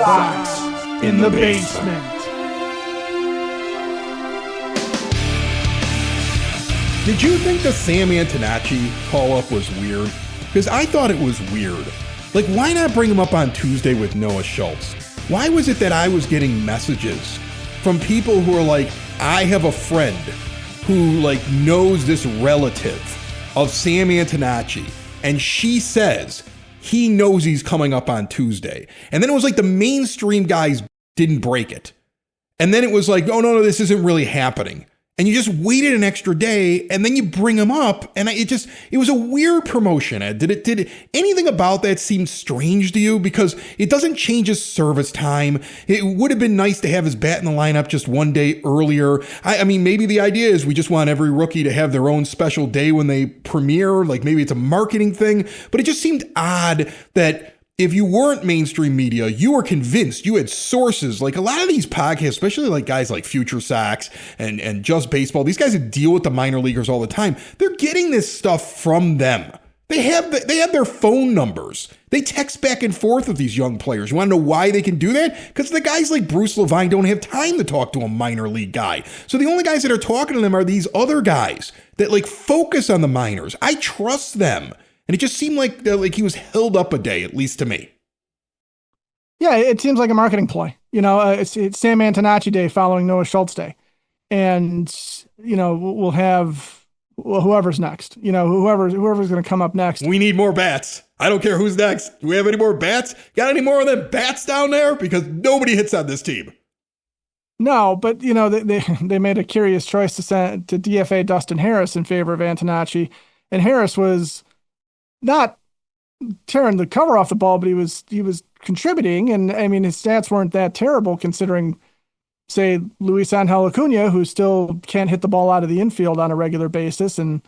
Sox in the basement. Did you think the Sam Antonacci call-up was weird? Because I thought it was weird. Like, why not bring him up on Tuesday with Noah Schultz? Why was it that I was getting messages from people who are like, I have a friend who like knows this relative of Sam Antonacci, and she says he knows he's coming up on Tuesday. And then it was like the mainstream guys didn't break it. And then it was like, oh, no, this isn't really happening. And you just waited an extra day, and then you bring him up, and it was a weird promotion, Ed. Did anything about that seem strange to you? Because it doesn't change his service time. It would have been nice to have his bat in the lineup just one day earlier. I mean, maybe the idea is we just want every rookie to have their own special day when they premiere. Like maybe it's a marketing thing, but it just seemed odd that if you weren't mainstream media, you were convinced, you had sources. Like a lot of these podcasts, especially like guys like Future Sox and Just Baseball, these guys that deal with the minor leaguers all the time, they're getting this stuff from them. They have their phone numbers. They text back and forth with these young players. You want to know why they can do that? Because the guys like Bruce Levine don't have time to talk to a minor league guy. So the only guys that are talking to them are these other guys that like focus on the minors. I trust them. And it just seemed like he was held up a day, at least to me. Yeah, it seems like a marketing ploy. You know, it's Sam Antonacci Day following Noah Schultz Day. And, you know, we'll have whoever's next. You know, whoever's going to come up next. We need more bats. I don't care who's next. Do we have any more bats? Got any more of them bats down there? Because nobody hits on this team. No, but, you know, they made a curious choice to DFA Dustin Harris in favor of Antonacci. And Harris was not tearing the cover off the ball, but he was contributing. And I mean, his stats weren't that terrible considering, say, Luis Angel Acuna, who still can't hit the ball out of the infield on a regular basis and,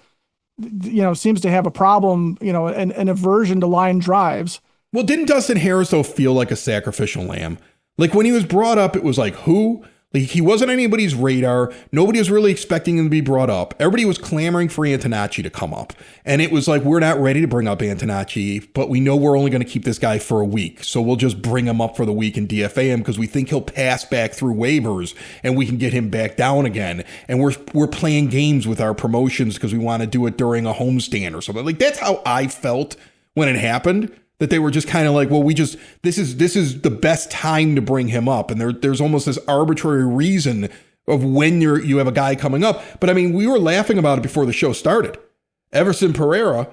you know, seems to have a problem, you know, an aversion to line drives. Well, didn't Dustin Harris, though, feel like a sacrificial lamb? Like when he was brought up, it was like, who? Like he wasn't on anybody's radar. Nobody was really expecting him to be brought up. Everybody was clamoring for Antonacci to come up. And it was like, we're not ready to bring up Antonacci, but we know we're only going to keep this guy for a week. So we'll just bring him up for the week and DFA him because we think he'll pass back through waivers and we can get him back down again. And we're playing games with our promotions because we want to do it during a homestand or something. Like that's how I felt when it happened. That they were just kind of like, well, this is the best time to bring him up. And there's almost this arbitrary reason of when you have a guy coming up. But I mean, we were laughing about it before the show started. Everson Pereira,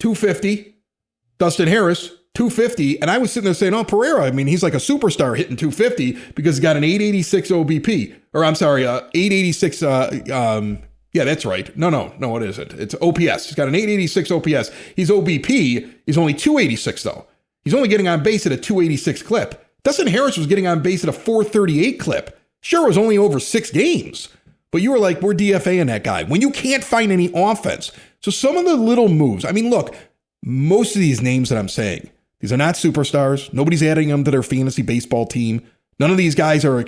250. Dustin Harris, 250. And I was sitting there saying, oh, Pereira, I mean, he's like a superstar hitting 250 because he's got an 886 OBP. Or I'm sorry, 886 yeah, that's right. No, it isn't. It's OPS. He's got an 886 OPS. He's OBP. He's only 286, though. He's only getting on base at a 286 clip. Dustin Harris was getting on base at a 438 clip. Sure, it was only over 6 games. But you were like, we're DFAing that guy when you can't find any offense. So some of the little moves. I mean, look, most of these names that I'm saying, these are not superstars. Nobody's adding them to their fantasy baseball team. None of these guys are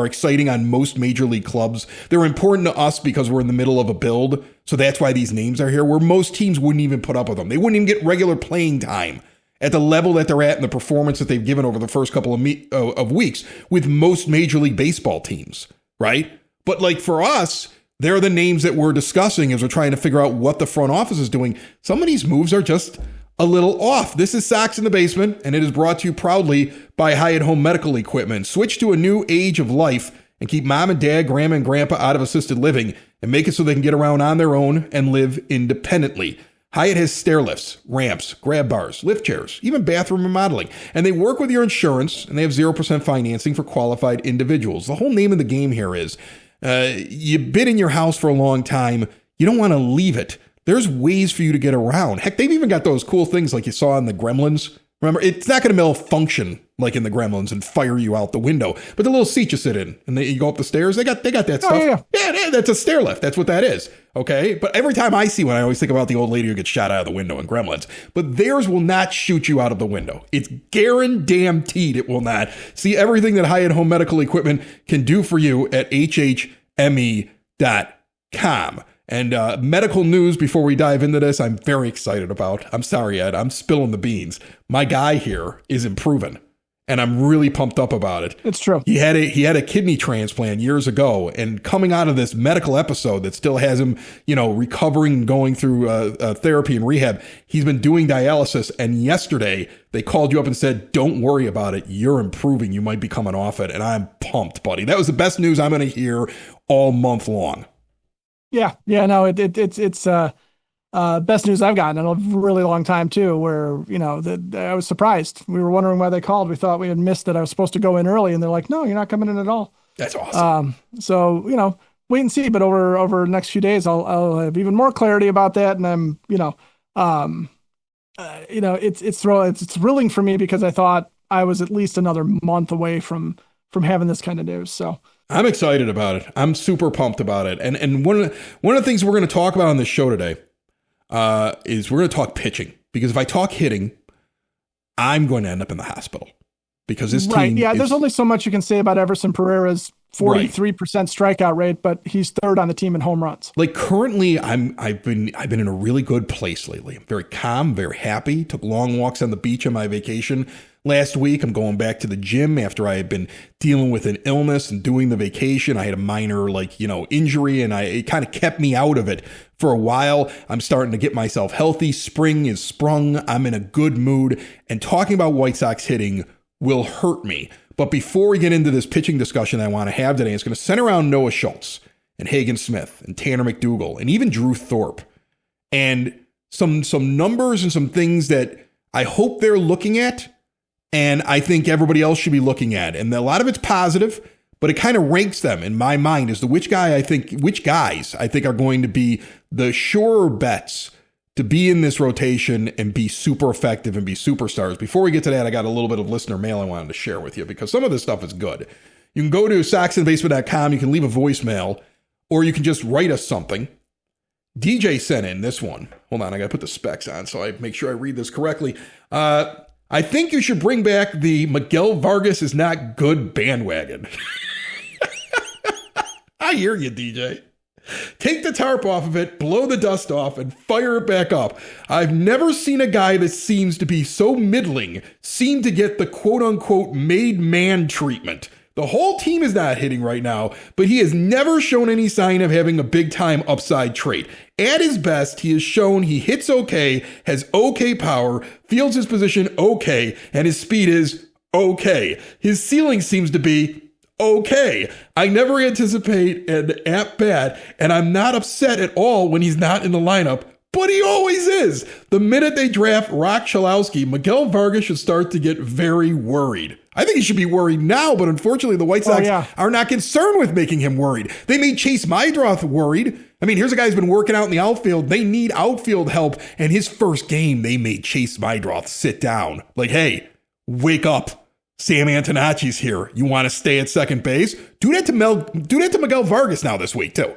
exciting on most major league clubs. They're important to us because we're in the middle of a build. So that's why these names are here, where most teams wouldn't even put up with them. They wouldn't even get regular playing time at the level that they're at and the performance that they've given over the first couple of weeks with most major league baseball teams, right? But like for us, they're the names that we're discussing as we're trying to figure out what the front office is doing. Some of these moves are just a little off. This is Sox in the Basement, and it is brought to you proudly by Hyatt Home Medical Equipment. Switch to a new age of life and keep mom and dad, grandma and grandpa out of assisted living and make it so they can get around on their own and live independently. Hyatt has stair lifts, ramps, grab bars, lift chairs, even bathroom remodeling. And they work with your insurance, and they have 0% financing for qualified individuals. The whole name of the game here is you've been in your house for a long time. You don't want to leave it. There's ways for you to get around. Heck, they've even got those cool things like you saw in the Gremlins. Remember, it's not going to malfunction like in the Gremlins and fire you out the window. But the little seat you sit in and you go up the stairs, they got that stuff. Yeah, that's a stair lift. That's what that is. Okay. But every time I see one, I always think about the old lady who gets shot out of the window in Gremlins. But theirs will not shoot you out of the window. It's guaranteed it will not. See everything that Hyatt Home Medical Equipment can do for you at hhme.com. And medical news before we dive into this, I'm very excited about. I'm sorry, Ed, I'm spilling the beans. My guy here is improving. and I'm really pumped up about it. It's true. He had a kidney transplant years ago, and coming out of this medical episode that still has him, recovering, going through therapy and rehab. He's been doing dialysis, and yesterday they called you up and said, "Don't worry about it. You're improving. You might be coming off it." And I'm pumped, buddy. That was the best news I'm going to hear all month long. Yeah, no, it's best news I've gotten in a really long time too, where, I was surprised. We were wondering why they called. We thought we had missed it. I was supposed to go in early, and they're like, no, you're not coming in at all. That's awesome. So, wait and see, but over the next few days, I'll have even more clarity about that. And I'm, it's thrilling for me because I thought I was at least another month away from having this kind of news. So I'm excited about it. I'm super pumped about it. And one of the things we're going to talk about on this show today is we're going to talk pitching, because if I talk hitting, I'm going to end up in the hospital because this team. Yeah, there's only so much you can say about Everson Pereira's 43% strikeout rate, but he's third on the team in home runs. Like currently, I've been in a really good place lately. I'm very calm, very happy. Took long walks on the beach on my vacation last week. I'm going back to the gym after I had been dealing with an illness and doing the vacation. I had a minor injury, and it kind of kept me out of it for a while. I'm starting to get myself healthy. Spring is sprung. I'm in a good mood, and talking about White Sox hitting will hurt me. But before we get into this pitching discussion I want to have today, it's going to center around Noah Schultz and Hagen Smith and Tanner McDougal and even Drew Thorpe, and some numbers and some things that I hope they're looking at, and I think everybody else should be looking at. And a lot of it's positive, but it kind of ranks them in my mind as to which guys I think are going to be the surer bets to be in this rotation and be super effective and be superstars. Before we get to that, I got a little bit of listener mail I wanted to share with you, because some of this stuff is good. You can go to soxinthebasement.com, you can leave a voicemail, or you can just write us something. DJ sent in this one. Hold on, I got to put the specs on so I make sure I read this correctly. I think you should bring back the Miguel Vargas is not good bandwagon. I hear you, DJ. Take the tarp off of it, blow the dust off, and fire it back up. I've never seen a guy that seems to be so middling seem to get the quote-unquote made man treatment. The whole team is not hitting right now, but he has never shown any sign of having a big-time upside trait. At his best, he has shown he hits okay, has okay power, fields his position okay, and his speed is okay. His ceiling seems to be okay. I never anticipate an at-bat, and I'm not upset at all when he's not in the lineup, but he always is. The minute they draft Rock Chalowski, Miguel Vargas should start to get very worried. I think he should be worried now, but unfortunately the White Sox are not concerned with making him worried. They made Chase Maedroth worried. I mean, here's a guy who's been working out in the outfield. They need outfield help, and his first game, they made Chase Maedroth sit down. Like, hey, wake up. Sam Antonacci's here. You want to stay at second base? Do that to Miguel Vargas now this week, too.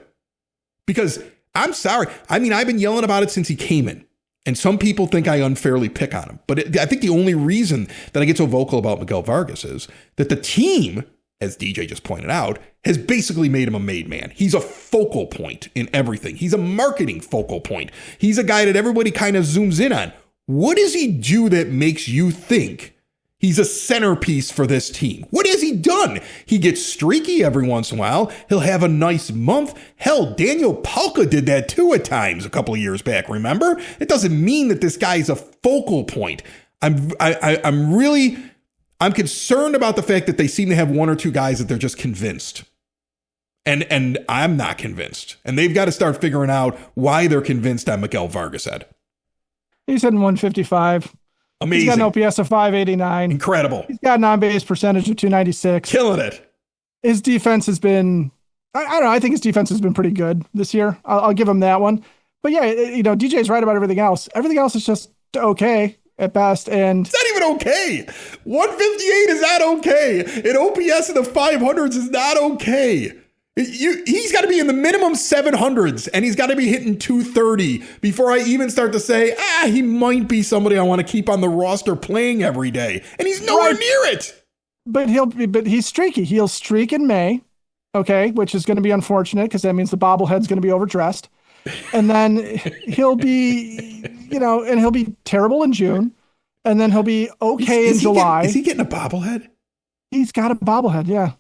Because I'm sorry. I mean, I've been yelling about it since he came in. And some people think I unfairly pick on him. But I think the only reason that I get so vocal about Miguel Vargas is that the team, as DJ just pointed out, has basically made him a made man. He's a focal point in everything. He's a marketing focal point. He's a guy that everybody kind of zooms in on. What does he do that makes you think he's a centerpiece for this team? What has he done? He gets streaky every once in a while. He'll have a nice month. Hell, Daniel Palka did that too at times a couple of years back, remember? It doesn't mean that this guy is a focal point. I'm concerned about the fact that they seem to have one or two guys that they're just convinced. And I'm not convinced. And they've got to start figuring out why they're convinced on Miguel Vargas, Ed. He's hitting 155. Amazing. He's got an OPS of 589. Incredible. He's got an on-base percentage of 296. Killing it. His defense has been, I don't know, I think his defense has been pretty good this year. I'll give him that one. But yeah, DJ's right about everything else. Everything else is just okay at best. And it's not even okay. 158 is not okay. An OPS in the 500s is not okay. He's got to be in the minimum 700s, and he's got to be hitting 230 before I even start to say, he might be somebody I want to keep on the roster playing every day. And he's nowhere near it. But he's streaky. He'll streak in May, okay, which is going to be unfortunate because that means the bobblehead's going to be overdressed. And then he'll be, and he'll be terrible in June. and then he'll be okay in Is July. he getting a bobblehead? He's got a bobblehead, yeah.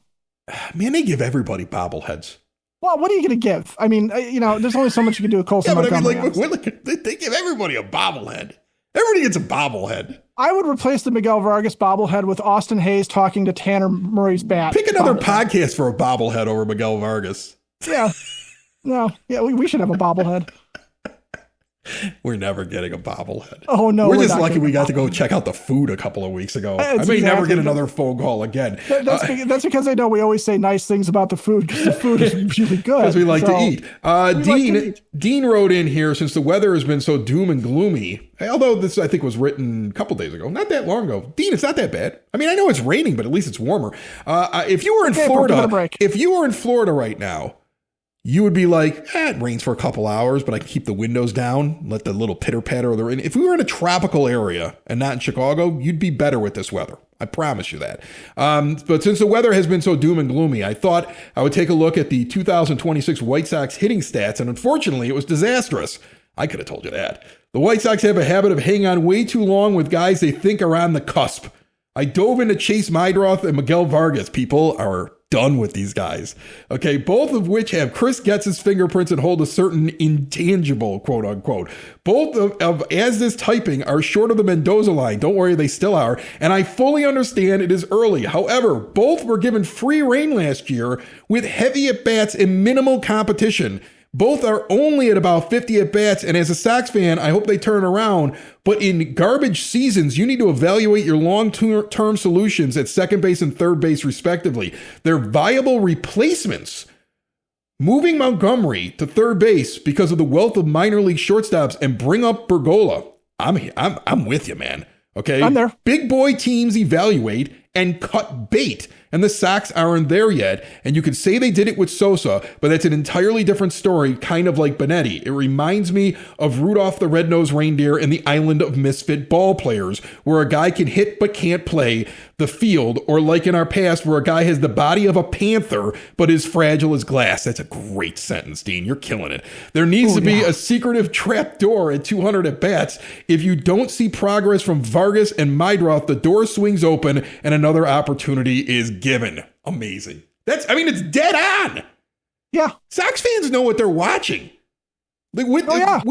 Man, they give everybody bobbleheads. Well, what are you going to give? I mean, there's only so much you can do with Yeah, Colson but I mean, Montgomery, like, honestly. they give everybody a bobblehead. Everybody gets a bobblehead. I would replace the Miguel Vargas bobblehead with Austin Hayes talking to Tanner Murray's bat. Pick another podcast for a bobblehead over Miguel Vargas. Yeah. No. Yeah, we should have a bobblehead. We're never getting a bobblehead. Oh, no. We're We're just not lucky getting we a got to go bobblehead. check out the food a couple of weeks ago. That's I may never exactly get it. another phone call again. That's because I know we always say nice things about the food because the food is really good. Because we like to eat. Dean wrote in here, since the weather has been so doom and gloomy, although this I think was written a couple days ago, not that long ago. Dean, it's not that bad. I mean, I know it's raining, but at least it's warmer. If you were in Florida right now, you would be like, it rains for a couple hours, but I can keep the windows down, let the little pitter patter of the rain. If we were in a tropical area and not in Chicago, you'd be better with this weather. I promise you that. But since the weather has been so doom and gloomy, I thought I would take a look at the 2026 White Sox hitting stats, and unfortunately, it was disastrous. I could have told you that. The White Sox have a habit of hanging on way too long with guys they think are on the cusp. I dove into Chase Meidroth and Miguel Vargas. People are done with these guys. Okay, both of which have Chris Getz's fingerprints and hold a certain intangible, quote unquote. Both of as this typing are short of the Mendoza line. Don't worry, they still are. And I fully understand it is early. However, both were given free rein last year with heavy at-bats and minimal competition. Both are only at about 50 at-bats, and as a Sox fan, I hope they turn around. But in garbage seasons, you need to evaluate your long-term solutions at second base and third base, respectively. They're viable replacements. Moving Montgomery to third base because of the wealth of minor league shortstops and bring up Bergola. I'm with you, man. Okay? I'm there. Big boy teams evaluate and cut bait. And the Sox aren't there yet. And you could say they did it with Sosa, but that's an entirely different story, kind of like Benetti. It reminds me of Rudolph the Red-Nosed Reindeer and the Island of Misfit Ball Players, where a guy can hit but can't play the field, or like in our past, where a guy has the body of a panther but is fragile as glass. That's a great sentence, Dean. You're killing it. There needs to be a secretive trap door at 200 at-bats. If you don't see progress from Vargas and Meidroth, the door swings open and another opportunity is given. Amazing. It's dead on. Yeah. Sox fans know what they're watching. Like, we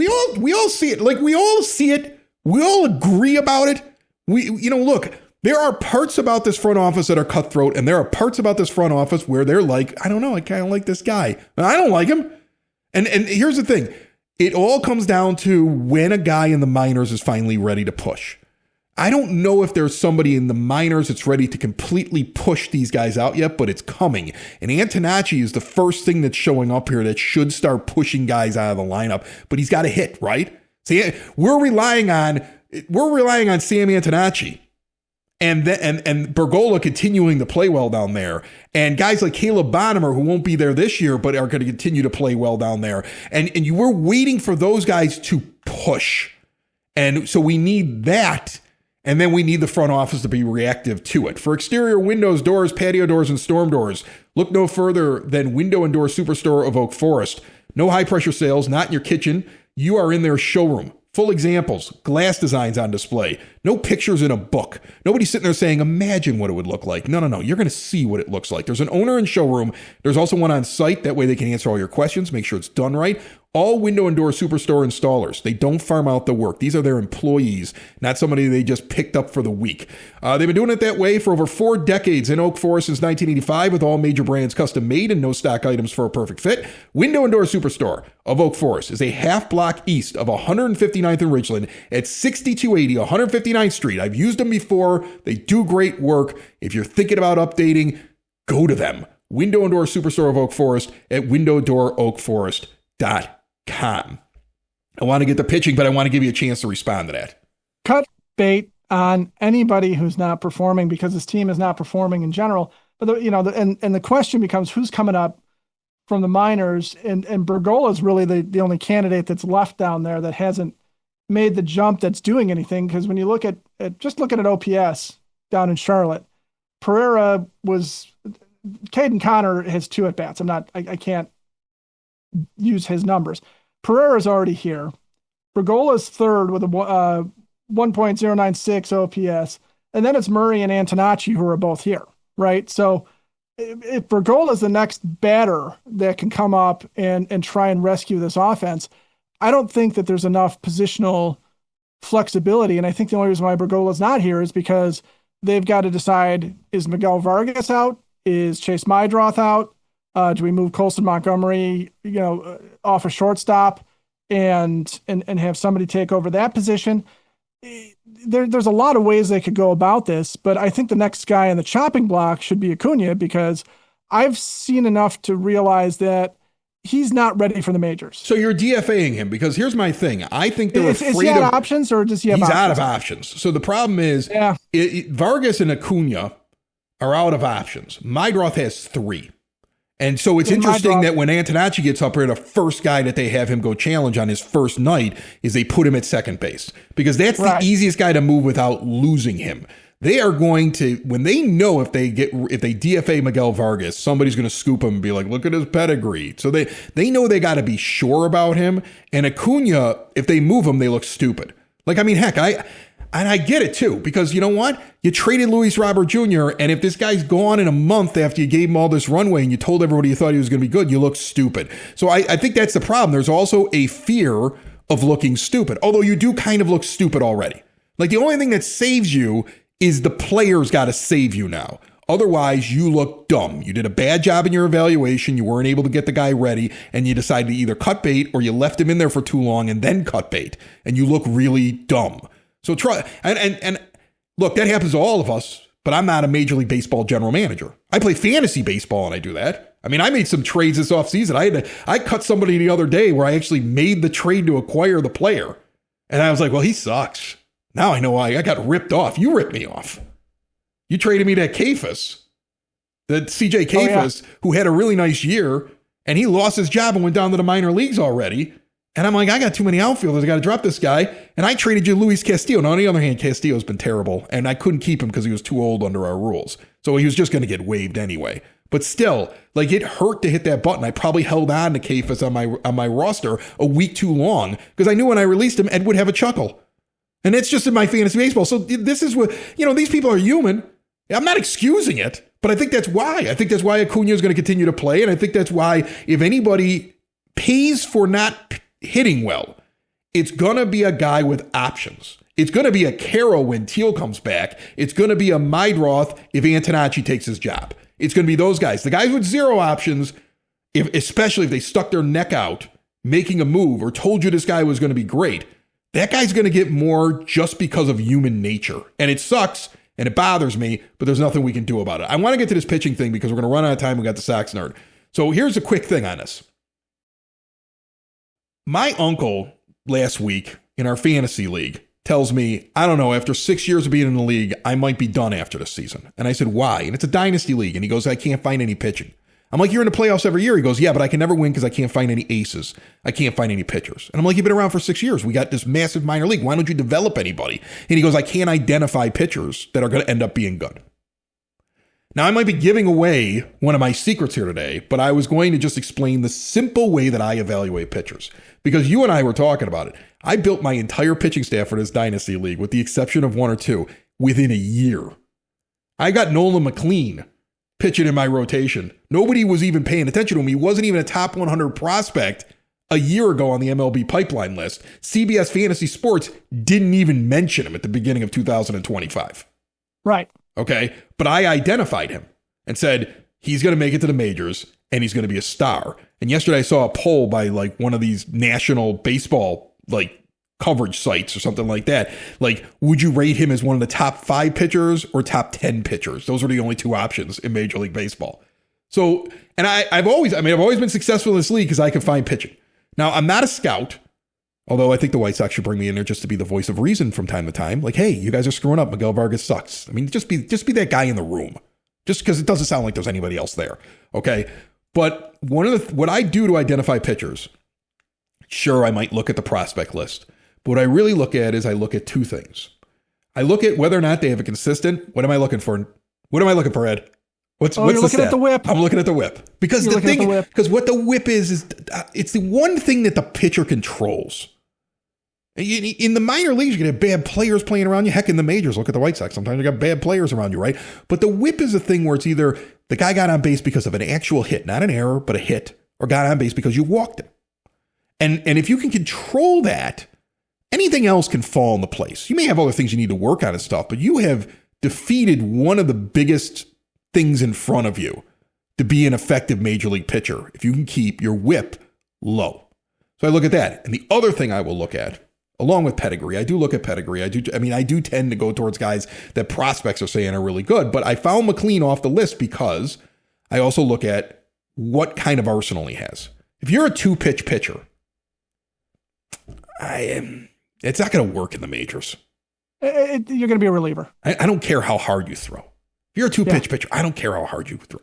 all see it. Like, we all see it. We all agree about it. Look, there are parts about this front office that are cutthroat, and there are parts about this front office where they're like, I don't know, I kind of like this guy. I don't like him. And here's the thing. It all comes down to when a guy in the minors is finally ready to push. I don't know if there's somebody in the minors that's ready to completely push these guys out yet, but it's coming. And Antonacci is the first thing that's showing up here that should start pushing guys out of the lineup, but he's got to hit, right? See, we're relying on Sam Antonacci and Bergola continuing to play well down there. And guys like Caleb Bonham, who won't be there this year, but are going to continue to play well down there. And you were waiting for those guys to push. And so we need that. And then we need the front office to be reactive to it. For exterior windows, doors, patio doors, and storm doors, look no further than Window and Door Superstore of Oak Forest. No high-pressure sales, not in your kitchen. You are in their showroom. Full examples, glass designs on display. No pictures in a book. Nobody's sitting there saying, imagine what it would look like. No. You're going to see what it looks like. There's an owner in showroom. There's also one on site. That way they can answer all your questions, make sure it's done right. All Window and Door Superstore installers, they don't farm out the work. These are their employees, not somebody they just picked up for the week. They've been doing it that way for over 4 decades in Oak Forest since 1985, with all major brands custom made and no stock items for a perfect fit. Window and Door Superstore of Oak Forest is a half block east of 159th and Ridgeland at 6280 159th Street. I've used them before. They do great work. If you're thinking about updating, go to them. Window and Door Superstore of Oak Forest at windowdooroakforest.com. I want to get the pitching, but I want to give you a chance to respond to that. Cut bait on anybody who's not performing because his team is not performing in general. But the question becomes who's coming up from the minors, and Bergola is really the only candidate that's left down there that hasn't made the jump that's doing anything. Because when you look at OPS down in Charlotte, Caden Connor has 2 at bats. I can't use his numbers. Pereira's already here. Bergola's third with 1.096 OPS. And then it's Murray and Antonacci who are both here, right? So if Bergola is the next batter that can come up and try and rescue this offense, I don't think that there's enough positional flexibility. And I think the only reason why Bergola is not here is because they've got to decide, is Miguel Vargas out? Is Chase Mydroth out? Do we move Colson Montgomery, off a shortstop and have somebody take over that position? There's a lot of ways they could go about this, but I think the next guy on the chopping block should be Acuna, because I've seen enough to realize that he's not ready for the majors. So you're DFAing him, because here's my thing. I think they're afraid is he out of options, or does he have he's options? out of options. So the problem is Vargas and Acuna are out of options. Mydroth has 3. And so it's interesting that when Antonacci gets up here, the first guy that they have him go challenge on his first night is they put him at second base, because that's the easiest guy to move without losing him. They are going to, when they know if they DFA Miguel Vargas, somebody's going to scoop him and be like, look at his pedigree. So they know they got to be sure about him. And Acuna, if they move him, they look stupid. Like, I mean, heck, I get it too, because you know what? You traded Luis Robert Jr., and if this guy's gone in a month after you gave him all this runway and you told everybody you thought he was going to be good, you look stupid. So I think that's the problem. There's also a fear of looking stupid, although you do kind of look stupid already. Like, the only thing that saves you is the players got to save you now. Otherwise, you look dumb. You did a bad job in your evaluation. You weren't able to get the guy ready, and you decided to either cut bait or you left him in there for too long and then cut bait, and you look really dumb. So try, and look, that happens to all of us, but I'm not a Major League Baseball general manager. I play fantasy baseball and I do that. I mean, I made some trades this offseason. I cut somebody the other day where I actually made the trade to acquire the player. And I was like, well, he sucks. Now I know why I got ripped off. You ripped me off. You traded me that Kafus, that CJ Kafus, who had a really nice year, and he lost his job and went down to the minor leagues already. And I'm like, I got too many outfielders. I got to drop this guy. And I traded you Luis Castillo. Now, on the other hand, Castillo's been terrible. And I couldn't keep him because he was too old under our rules. So he was just going to get waived anyway. But still, like, it hurt to hit that button. I probably held on to Kafus on my roster a week too long, because I knew when I released him, Ed would have a chuckle. And it's just in my fantasy baseball. So this is what, these people are human. I'm not excusing it, but I think that's why. I think that's why Acuna is going to continue to play. And I think that's why, if anybody pays for not hitting well, it's going to be a guy with options. It's going to be a Carroll when Teal comes back. It's going to be a Mydroth if Antonacci takes his job. It's going to be those guys. The guys with 0 options, especially if they stuck their neck out making a move or told you this guy was going to be great, that guy's going to get more just because of human nature. And it sucks and it bothers me, but there's nothing we can do about it. I want to get to this pitching thing because we're going to run out of time. We got the Sox nerd. So here's a quick thing on this. My uncle last week in our fantasy league tells me, I don't know, after 6 years of being in the league, I might be done after this season. And I said, why? And it's a dynasty league. And he goes, I can't find any pitching. I'm like, you're in the playoffs every year. He goes, yeah, but I can never win because I can't find any aces. I can't find any pitchers. And I'm like, you've been around for 6 years. We got this massive minor league. Why don't you develop anybody? And he goes, I can't identify pitchers that are going to end up being good. Now, I might be giving away one of my secrets here today, but I was going to just explain the simple way that I evaluate pitchers, because you and I were talking about it. I built my entire pitching staff for this dynasty league, with the exception of 1 or 2, within a year. I got Nolan McLean pitching in my rotation. Nobody was even paying attention to him. He wasn't even a top 100 prospect a year ago on the MLB pipeline list. CBS Fantasy Sports didn't even mention him at the beginning of 2025. Right. Okay. But I identified him and said, he's going to make it to the majors and he's going to be a star. And yesterday I saw a poll by like one of these national baseball like coverage sites or something like that. Like, would you rate him as one of the top 5 pitchers or top 10 pitchers? Those are the only 2 options in Major League Baseball. So, and I've always been successful in this league because I can find pitching. Now, I'm not a scout, although I think the White Sox should bring me in there just to be the voice of reason from time to time. Like, hey, you guys are screwing up. Miguel Vargas sucks. I mean, just be that guy in the room, just because it doesn't sound like there's anybody else there. Okay. But what I do to identify pitchers, sure, I might look at the prospect list, but what I really look at is I look at 2 things. I look at whether or not they have a consistent, what am I looking for? What am I looking for, Ed? What's you're the looking at the whip. I'm looking at the whip. Because because what the whip is it's the one thing that the pitcher controls. In the minor leagues, you can have bad players playing around you. Heck, in the majors, look at the White Sox. Sometimes you got bad players around you, right? But the whip is a thing where it's either the guy got on base because of an actual hit, not an error, but a hit, or got on base because you walked him. And if you can control that, anything else can fall into place. You may have other things you need to work on and stuff, but you have defeated one of the biggest things in front of you to be an effective major league pitcher if you can keep your whip low. So I look at that. And the other thing I will look at, along with pedigree, I do look at pedigree. I do tend to go towards guys that prospects are saying are really good, but I found McLean off the list because I also look at what kind of arsenal he has. If you're a 2-pitch pitcher, it's not going to work in the majors. You're going to be a reliever. I don't care how hard you throw. If you're a 2-pitch pitcher, I don't care how hard you throw.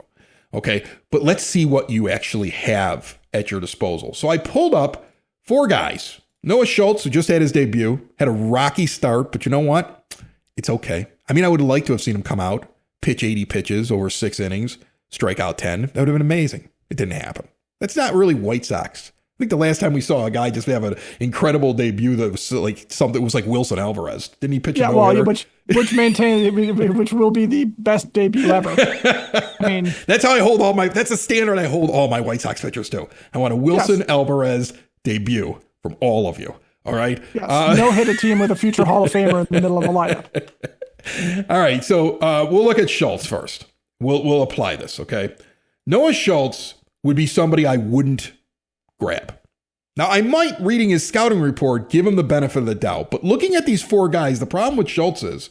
Okay, but let's see what you actually have at your disposal. So I pulled up 4 guys. Noah Schultz, who just had his debut, had a rocky start, but you know what? It's okay. I mean, I would like to have seen him come out, pitch 80 pitches over 6 innings, strike out 10. That would have been amazing. It didn't happen. That's not really White Sox. I think the last time we saw a guy just have an incredible debut that was like something that was like Wilson Alvarez. Didn't he pitch? Yeah, well, which will be the best debut ever. I mean, that's how I hold that's the standard I hold all my White Sox pitchers to. I want a Wilson Alvarez debut from all of you. All right. Yes, no hit a team with a future Hall of Famer in the middle of the lineup. All right. So we'll look at Schultz first. We'll apply this. Okay. Noah Schultz would be somebody I wouldn't grab. Now, I might, reading his scouting report, give him the benefit of the doubt, but looking at these 4 guys, the problem with Schultz is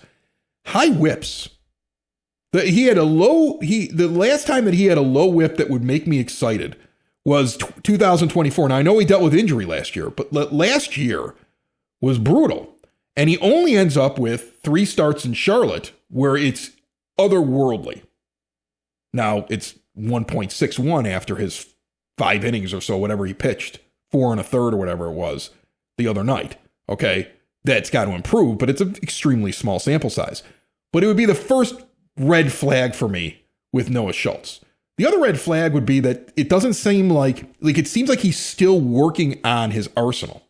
high whips. The last time that he had a low whip that would make me excited was 2024. Now, I know he dealt with injury last year, but last year was brutal. And he only ends up with 3 starts in Charlotte where it's otherworldly. Now, it's 1.61 after his 5 innings or so, whatever he pitched, 4 1/3 or whatever it was the other night. Okay. That's got to improve, but it's an extremely small sample size. But it would be the first red flag for me with Noah Schultz. The other red flag would be that it doesn't seem like it seems like he's still working on his arsenal.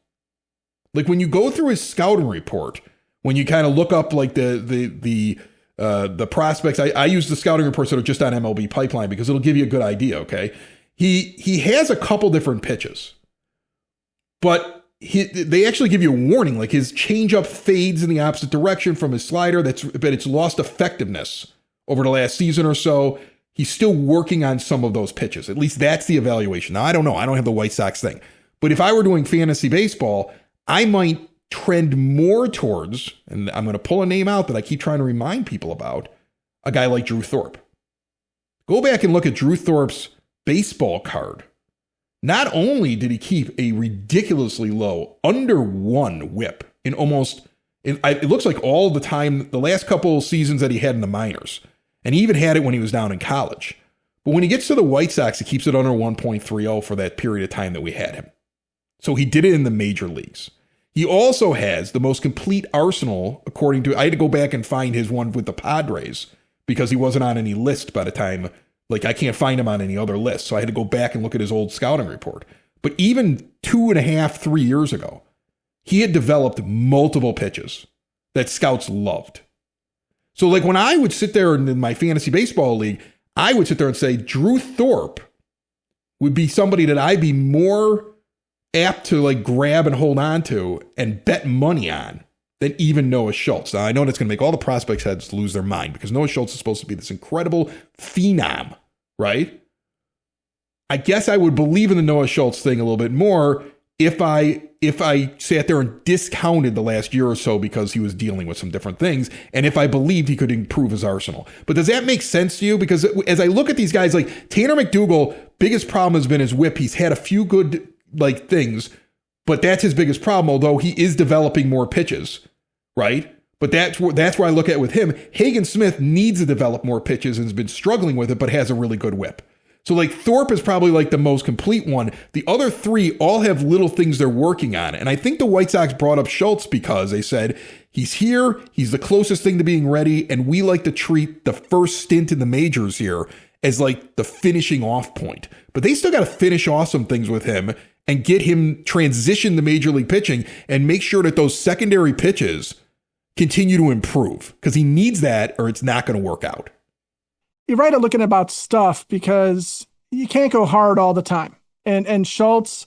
Like when you go through his scouting report, when you kind of look up like the prospects, I use the scouting reports that are just on MLB Pipeline because it'll give you a good idea. Okay. He has a couple different pitches, but they actually give you a warning. Like his changeup fades in the opposite direction from his slider. But it's lost effectiveness over the last season or so. He's still working on some of those pitches. At least that's the evaluation. Now, I don't know. I don't have the White Sox thing. But if I were doing fantasy baseball, I might trend more towards, and I'm going to pull a name out that I keep trying to remind people about, a guy like Drew Thorpe. Go back and look at Drew Thorpe's baseball card. Not only did he keep a ridiculously low under 1 whip in almost, it looks like all the time, the last couple of seasons that he had in the minors. And he even had it when he was down in college. But when he gets to the White Sox, he keeps it under 1.30 for that period of time that we had him. So he did it in the major leagues. He also has the most complete arsenal, according to, I had to go back and find his one with the Padres because he wasn't on any list by the time. Like, I can't find him on any other list. So I had to go back and look at his old scouting report. But even 2.5, 3 years ago, he had developed multiple pitches that scouts loved. So, like, when I would sit there in my fantasy baseball league, I would sit there and say, Drew Thorpe would be somebody that I'd be more apt to, like, grab and hold on to and bet money on than even Noah Schultz. Now, I know that's going to make all the prospects' heads lose their mind because Noah Schultz is supposed to be this incredible phenom, right? I guess I would believe in the Noah Schultz thing a little bit more if I sat there and discounted the last year or so because he was dealing with some different things, and if I believed he could improve his arsenal. But does that make sense to you? Because as I look at these guys, like Tanner McDougal, biggest problem has been his whip. He's had a few good like things, but that's his biggest problem, although he is developing more pitches, right? But that's where I look at with him. Hagen Smith needs to develop more pitches and has been struggling with it, but has a really good whip. So like Thorpe is probably like the most complete one. The other 3 all have little things they're working on. And I think the White Sox brought up Schultz because they said, he's here, he's the closest thing to being ready, and we like to treat the first stint in the majors here as like the finishing off point. But they still got to finish off some things with him and get him transition to major league pitching and make sure that those secondary pitches continue to improve, because he needs that or it's not going to work out. You're right at looking about stuff, because you can't go hard all the time. And Schultz,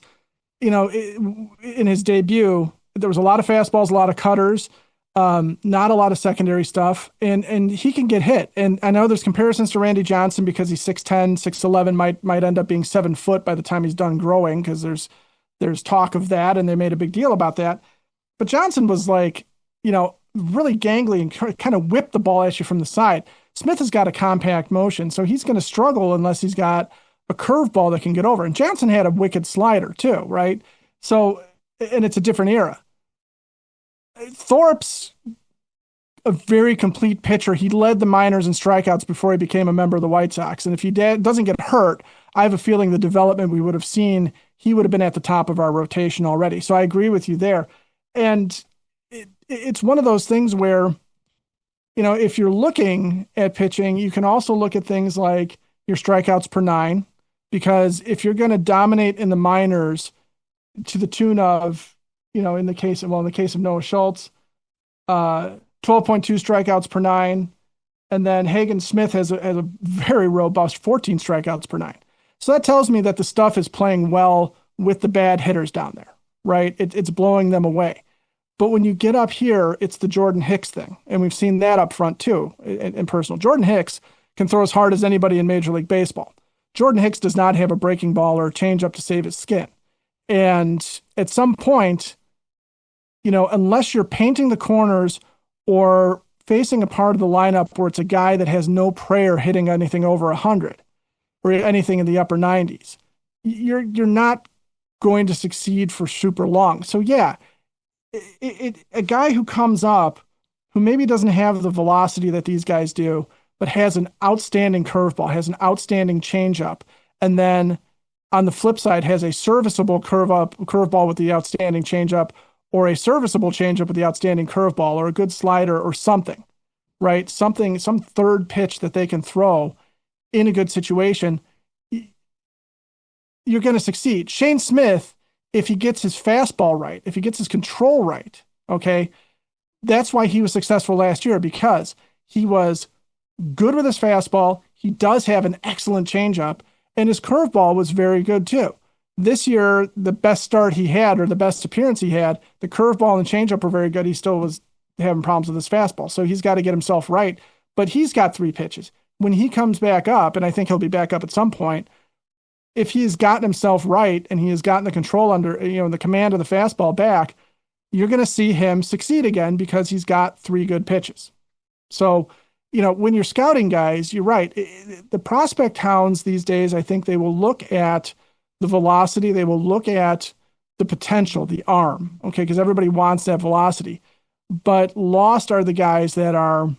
you know, in his debut, there was a lot of fastballs, a lot of cutters, not a lot of secondary stuff, and he can get hit. And I know there's comparisons to Randy Johnson because he's 6'10", 6'11", might end up being 7 foot by the time he's done growing, because there's talk of that, and they made a big deal about that. But Johnson was like, you know, really gangly and kind of whipped the ball at you from the side. Smith has got a compact motion, so he's going to struggle unless he's got a curveball that can get over. And Johnson had a wicked slider too, right? So, and it's a different era. Thorpe's a very complete pitcher. He led the minors in strikeouts before he became a member of the White Sox. And if he doesn't get hurt, I have a feeling the development we would have seen, he would have been at the top of our rotation already. So I agree with you there. And it's one of those things where, you know, if you're looking at pitching, you can also look at things like your strikeouts per nine, because if you're going to dominate in the minors to the tune of, you know, in the case of Noah Schultz, 12.2 strikeouts per nine, and then Hagen Smith has a very robust 14 strikeouts per nine. So that tells me that the stuff is playing well with the bad hitters down there, right? It's blowing them away. But when you get up here, it's the Jordan Hicks thing. And we've seen that up front too, in personal. Jordan Hicks can throw as hard as anybody in Major League Baseball. Jordan Hicks does not have a breaking ball or a changeup to save his skin. And at some point, you know, unless you're painting the corners or facing a part of the lineup where it's a guy that has no prayer hitting anything over 100 or anything in the upper 90s, you're not going to succeed for super long. So yeah, a guy who comes up who maybe doesn't have the velocity that these guys do, but has an outstanding curveball, has an outstanding changeup, and then on the flip side has a serviceable curveball with the outstanding changeup, or a serviceable changeup with the outstanding curveball, or a good slider or something, right? Some third pitch that they can throw in a good situation, you're going to succeed. Shane Smith, if he gets his fastball right, if he gets his control right, okay, that's why he was successful last year, because he was good with his fastball. He does have an excellent changeup, and his curveball was very good too. This year, the best start he had, or the best appearance he had, the curveball and the changeup were very good. He still was having problems with his fastball, so he's got to get himself right. But he's got 3 pitches. When he comes back up, and I think he'll be back up at some point, if he's gotten himself right and he has gotten the control under, you know, the command of the fastball back, you're going to see him succeed again because he's got 3 good pitches. So, you know, when you're scouting guys, you're right. The prospect hounds these days, I think they will look at the velocity. They will look at the potential, the arm, okay, because everybody wants that velocity. But lost are the guys that are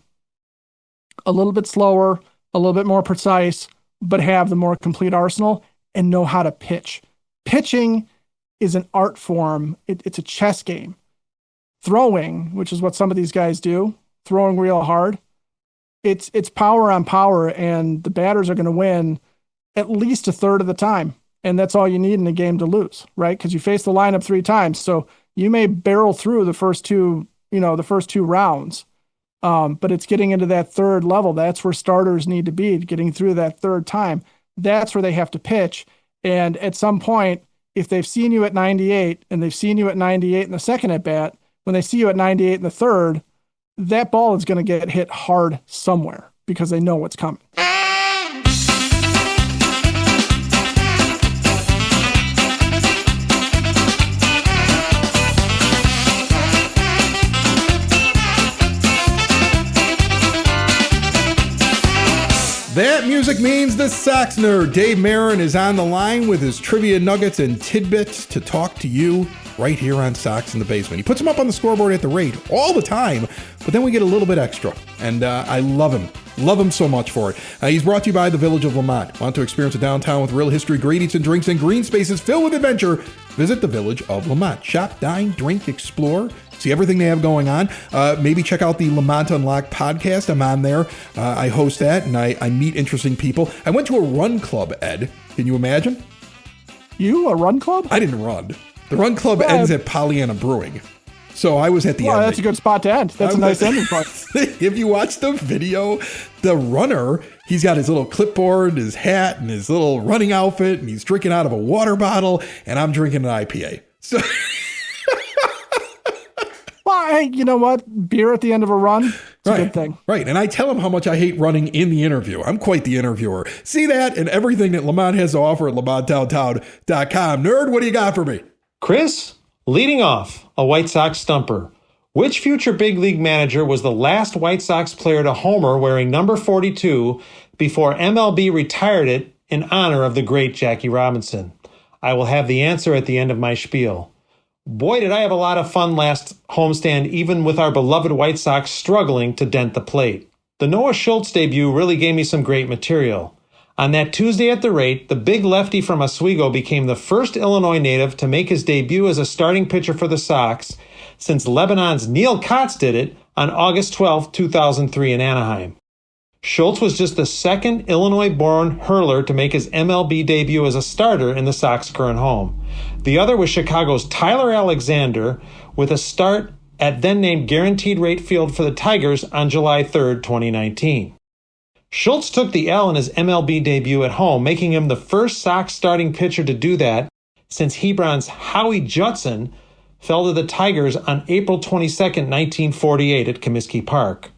a little bit slower, a little bit more precise, but have the more complete arsenal and know how to pitch. Pitching is an art form. It's a chess game. Throwing, which is what some of these guys do, throwing real hard, it's power on power, and the batters are going to win at least a third of the time. And that's all you need in a game to lose, right? Because you face the lineup 3 times. So you may barrel through the first two rounds. But it's getting into that third level. That's where starters need to be, getting through that third time. That's where they have to pitch. And at some point, if they've seen you at 98 and they've seen you at 98 in the second at bat, when they see you at 98 in the third, that ball is going to get hit hard somewhere because they know what's coming. That music means the Sox nerd Dave Marin is on the line with his trivia nuggets and tidbits to talk to you right here on Sox in the Basement. He puts them up on the scoreboard at the rate all the time, but then we get a little bit extra, and I love him. Love him so much for it. He's brought to you by the Village of Lamont. Want to experience a downtown with real history, great eats and drinks, and green spaces filled with adventure? Visit the Village of Lamont. Shop, dine, drink, explore. see everything they have going on. Maybe check out the Lamont Unlocked podcast. I'm on there. I host that, and I meet interesting people. I went to a run club, Ed. Can you imagine? You, a run club? I didn't run. The run club ends at Pollyanna Brewing. So I was at the end. That's a good spot to end. That's a nice ending point. If you watch the video, the runner, he's got his little clipboard, his hat, and his little running outfit, and he's drinking out of a water bottle, and I'm drinking an IPA. So, well, hey, you know what? Beer at the end of a run, it's a good thing. Right. And I tell him how much I hate running in the interview. I'm quite the interviewer. See that and everything that Lamont has to offer at lamontdowntown.com. Nerd, what do you got for me? Chris, leading off, a White Sox stumper. Which future big league manager was the last White Sox player to homer wearing number 42 before MLB retired it in honor of the great Jackie Robinson? I will have the answer at the end of my spiel. Boy, did I have a lot of fun last homestand, even with our beloved White Sox struggling to dent the plate. The Noah Schultz debut really gave me some great material. On that Tuesday at the rate, the big lefty from Oswego became the first Illinois native to make his debut as a starting pitcher for the Sox since Lebanon's Neil Kotz did it on August 12, 2003 in Anaheim. Schultz was just the second Illinois-born hurler to make his MLB debut as a starter in the Sox current home. The other was Chicago's Tyler Alexander with a start at then-named Guaranteed Rate Field for the Tigers on July 3, 2019. Schultz took the L in his MLB debut at home, making him the first Sox starting pitcher to do that since Hebron's Howie Judson fell to the Tigers on April 22, 1948 at Comiskey Park.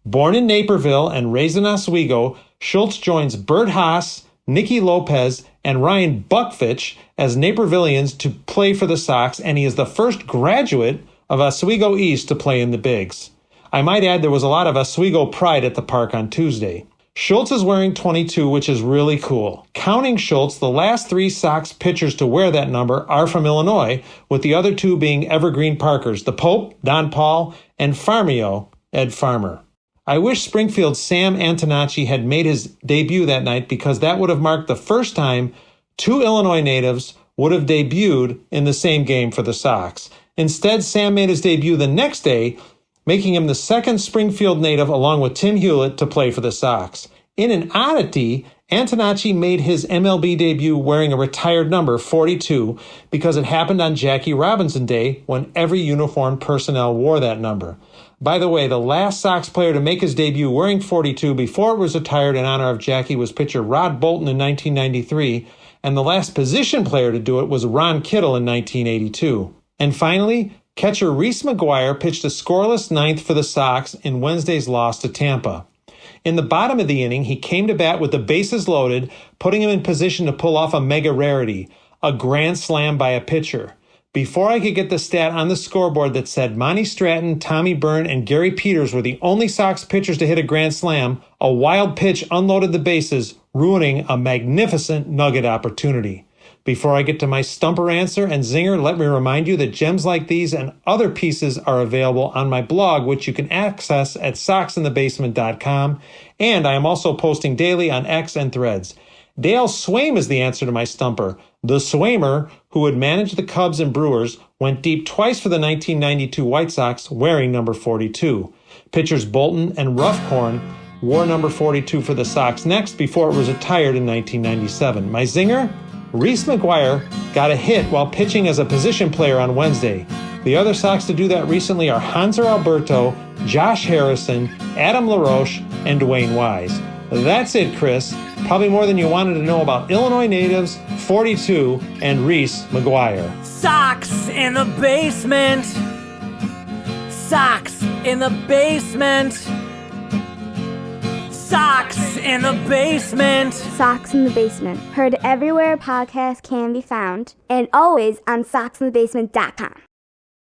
Born in Naperville and raised in Oswego, Schultz joins Bert Haas, Nicky Lopez, and Ryan Buckfitch as Napervillians to play for the Sox, and he is the first graduate of Oswego East to play in the Bigs. I might add there was a lot of Oswego pride at the park on Tuesday. Schultz is wearing 22, which is really cool. Counting Schultz, the last three Sox pitchers to wear that number are from Illinois, with the other two being Evergreen Parkers, the Pope, Don Paul, and Farmio, Ed Farmer. I wish Springfield's Sam Antonacci had made his debut that night because that would have marked the first time two Illinois natives would have debuted in the same game for the Sox. Instead, Sam made his debut the next day, making him the second Springfield native along with Tim Hewlett to play for the Sox. In an oddity, Antonacci made his MLB debut wearing a retired number, 42, because it happened on Jackie Robinson Day when every uniformed personnel wore that number. By the way, the last Sox player to make his debut wearing 42 before it was retired in honor of Jackie was pitcher Rod Bolton in 1993, and the last position player to do it was Ron Kittle in 1982. And finally, catcher Reese McGuire pitched a scoreless ninth for the Sox in Wednesday's loss to Tampa. In the bottom of the inning, he came to bat with the bases loaded, putting him in position to pull off a mega rarity, a grand slam by a pitcher. Before I could get the stat on the scoreboard that said Monty Stratton, Tommy Byrne, and Gary Peters were the only Sox pitchers to hit a grand slam, a wild pitch unloaded the bases, ruining a magnificent Nugget opportunity. Before I get to my stumper answer and zinger, let me remind you that gems like these and other pieces are available on my blog, which you can access at soxinthebasement.com, and I am also posting daily on X and Threads. Dale Swaim is the answer to my stumper. The Swaimer, who had managed the Cubs and Brewers, went deep twice for the 1992 White Sox wearing number 42. Pitchers Bolton and Ruffcorn wore number 42 for the Sox next before it was retired in 1997. My zinger? Reese McGuire got a hit while pitching as a position player on Wednesday. The other Sox to do that recently are Hanser Alberto, Josh Harrison, Adam LaRoche, and Dwayne Wise. That's it, Chris. Probably more than you wanted to know about Illinois natives, 42, and Reese McGuire. Sox in the basement. Sox in the basement. Sox in the basement. Sox in the Basement. Heard everywhere podcasts can be found, and always on soxinthebasement.com.